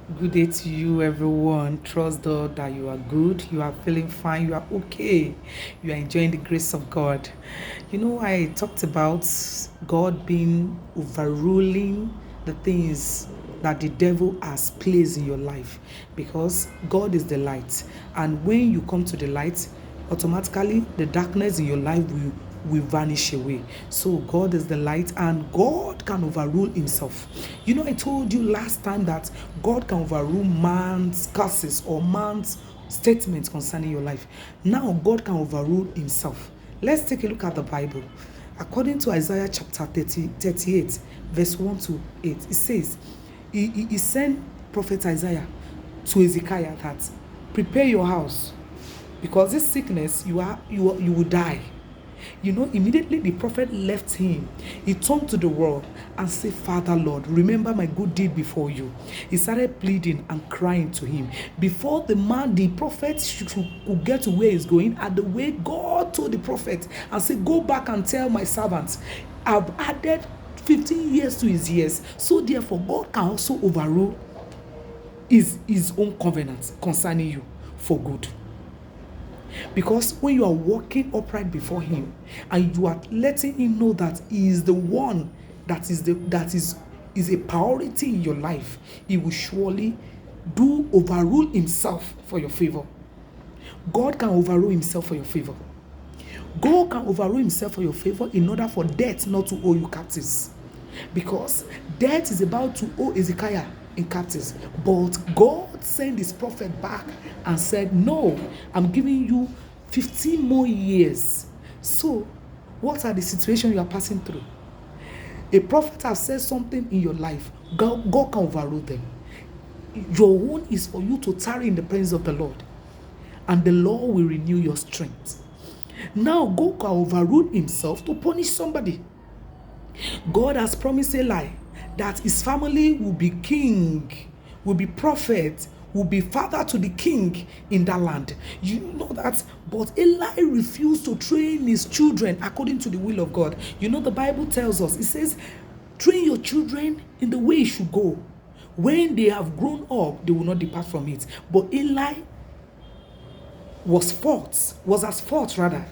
Good day to you, everyone. Trust God that you are good, you are feeling fine, you are okay, you are enjoying the grace of God. I talked about God being overruling the things that the devil has placed in your life because God is the light. And when you come to the light, automatically the darkness in your life will vanish away. So God is the light and God can overrule himself. I told you last time that God can overrule man's curses or man's statements concerning your life. Now God can overrule himself. Let's take a look at the Bible. According to Isaiah chapter 38, verse 1 to 8, it says, he sent prophet Isaiah to Hezekiah that prepare your house because this sickness you will die. Immediately the prophet left him. He turned to the world and said, Father Lord, remember my good deed before you. He started pleading and crying to him. Before the prophet could get to where he's going, at the way God told the prophet and said, go back and tell my servants, I've added 15 years to his years. So therefore, God can also overrule his own covenant concerning you for good. Because when you are walking upright before him and you are letting him know that he is the one that is a priority in your life, he will surely overrule himself for your favor. God can overrule himself for your favor. God can overrule himself for your favor in order for death not to owe you captives. Because death is about to owe Hezekiah in captives. But God sent his prophet back and said, no, I'm giving you 15 more years. So, what are the situations you are passing through? A prophet has said something in your life. God can overrule them. Your own is for you to tarry in the presence of the Lord. And the Lord will renew your strength. Now, God can overrule himself to punish somebody. God has promised Eli that his family will be king, will be prophet, will be father to the king in that land. You know that, but Eli refused to train his children according to the will of God. The Bible tells us, it says, train your children in the way you should go. When they have grown up, they will not depart from it. But Eli was as fault rather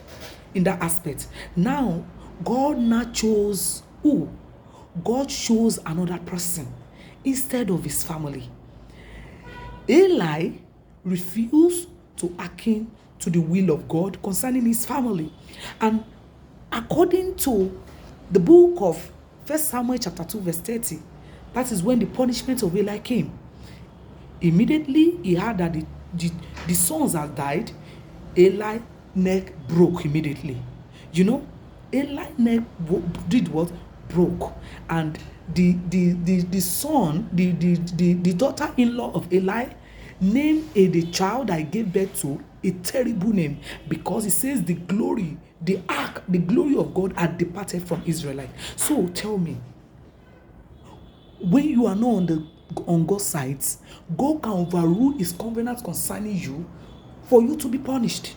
in that aspect. Now, God now chose who? God chose another person instead of his family. Eli refused to hearken to the will of God concerning his family. And according to the book of 1 Samuel chapter 2 verse 30, that is when the punishment of Eli came. Immediately he heard that the sons had died. Eli neck broke immediately. Eli neck did what? Broke. And the son, the daughter-in-law of Eli named the child I gave birth to a terrible name, because it says the glory of God had departed from Israelite. So tell me, when you are not on God's side, God can overrule his covenant concerning you for you to be punished.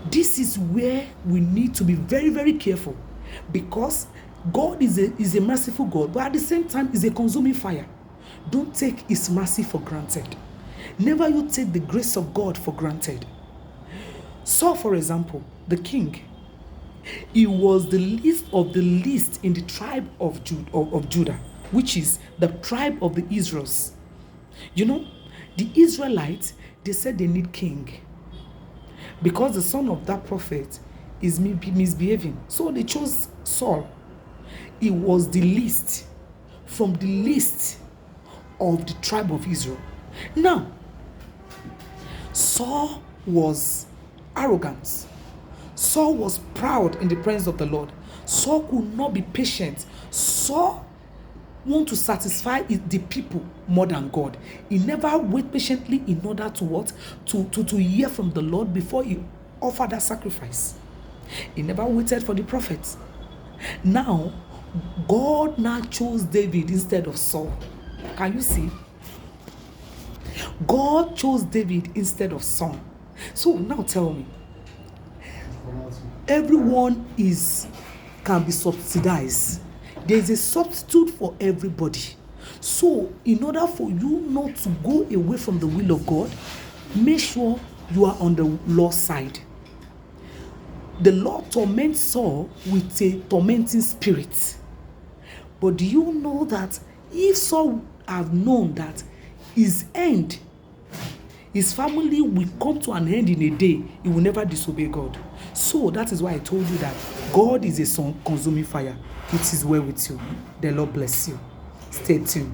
This is where we need to be very, very careful, because God is a merciful God, but at the same time is a consuming fire. Don't take his mercy for granted. Never you take the grace of God for granted. Saul, for example, the king, he was the least of the least in the tribe of Judah, which is the tribe of the Israelites. The Israelites, they said they need king because the son of that prophet is misbehaving. So they chose Saul. He was the least from the least of the tribe of Israel. Now, Saul was arrogant. Saul was proud in the presence of the Lord. Saul could not be patient. Saul wanted to satisfy the people more than God. He never waited patiently in order to what? To hear from the Lord before he offered that sacrifice. He never waited for the prophets. Now, God now chose David instead of Saul. Can you see? God chose David instead of Saul. So now tell me, everyone can be subsidized. There is a substitute for everybody. So, in order for you not to go away from the will of God, make sure you are on the Lord's side. The Lord torments Saul with a tormenting spirit. But do you know that if Saul had known that his end, his family will come to an end in a day, he will never disobey God. So that is why I told you that God is a consuming fire. It is well with you. The Lord bless you. Stay tuned.